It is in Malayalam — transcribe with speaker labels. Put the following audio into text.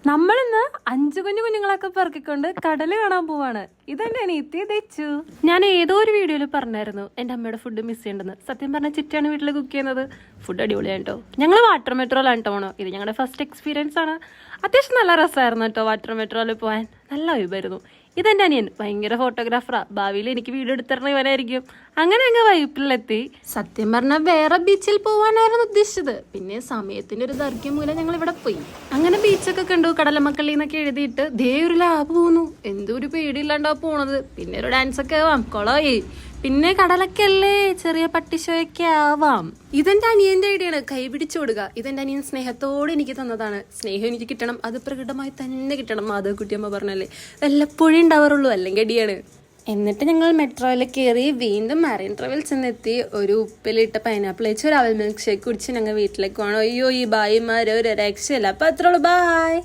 Speaker 1: നമ്മളിന്ന് 5 കുഞ്ഞുങ്ങളൊക്കെ പെറുക്കിക്കൊണ്ട് കടല് കാണാൻ പോവാണ്. ഇതന്നെയാണ് ഇത്തി തെച്ചു. ഞാൻ ഏതോ ഒരു വീഡിയോയിൽ പറഞ്ഞായിരുന്നു എന്റെ അമ്മയുടെ ഫുഡ് മിസ് ചെയ്യണ്ടെന്ന്. സത്യം പറഞ്ഞ ചിറ്റാണ് വീട്ടിൽ കുക്ക് ചെയ്യുന്നത്. ഫുഡ് അടിപൊളിയാണ് കേട്ടോ. ഞങ്ങൾ വാട്ടർ മെട്രോയിലാണ് കേട്ടോ. ഇത് ഞങ്ങളുടെ ഫസ്റ്റ് എക്സ്പീരിയൻസ് ആണ്. അത്യാവശ്യം നല്ല രസമായിരുന്നു കേട്ടോ വാട്ടർ മെട്രോയിൽ പോകാൻ. നല്ല വൈബായിരുന്നു. ഇതെന്റെ അനിയൻ ഭയങ്കര ഫോട്ടോഗ്രാഫറാ. ഭാവിയിൽ എനിക്ക് വീഡിയോ എടുത്തിരുന്ന ഇവനായിരിക്കും. അങ്ങനെ അങ്ങ് വൈപ്പിലെത്തി. സത്യം പറഞ്ഞാൽ വേറെ ബീച്ചിൽ പോവാനായിരുന്നു ഉദ്ദേശിച്ചത്. പിന്നെ സമയത്തിന്റെ ഒരു ദൈർഘ്യം മൂലം ഞങ്ങൾ ഇവിടെ പോയി. അങ്ങനെ ബീച്ചൊക്കെ കണ്ടു. കടലമക്കളി എന്നൊക്കെ എഴുതിയിട്ട് ദേ ഒരു ലാബ് പോന്നു. എന്തോ ഒരു പേടിയില്ലാണ്ടാ പോണത്. പിന്നെ ഒരു ഡാൻസ് ഒക്കെ ആവാം. കൊളായി. പിന്നെ കടലൊക്കെ അല്ലേ, ചെറിയ പട്ടിഷോയൊക്കെ ആവാം. ഇതെന്റെ അനിയന്റെ ഐഡിയാണ്. കൈ പിടിച്ചോടുക. ഇതെന്റെ അനിയൻ സ്നേഹത്തോടെ എനിക്ക് തന്നതാണ്. സ്നേഹം എനിക്ക് കിട്ടണം, അത് പ്രകടമായി തന്നെ കിട്ടണം. മാധവക്കുട്ടിയമ്മ പറഞ്ഞല്ലേ, വല്ലപ്പോഴും ഉണ്ടാവാറുള്ളൂ, അല്ലെങ്കിൽ അടിയാണ്. എന്നിട്ട് ഞങ്ങൾ മെട്രോയിൽ കയറി വീണ്ടും മറൈൻ ട്രാവൽസ് ചെന്നെത്തി. ഒരു ഉപ്പിലിട്ട പൈനാപ്പിൾ വെച്ച് ഒരു അവൽ മിൽക്ക് ഷേക്ക് കുടിച്ച് ഞങ്ങൾ വീട്ടിലേക്ക് പോകണം. അയ്യോ, ഈ ബായിമാരോ ഒരു രക്ഷയില്ല. അപ്പൊ അത്രയുള്ളൂ. ബായ്.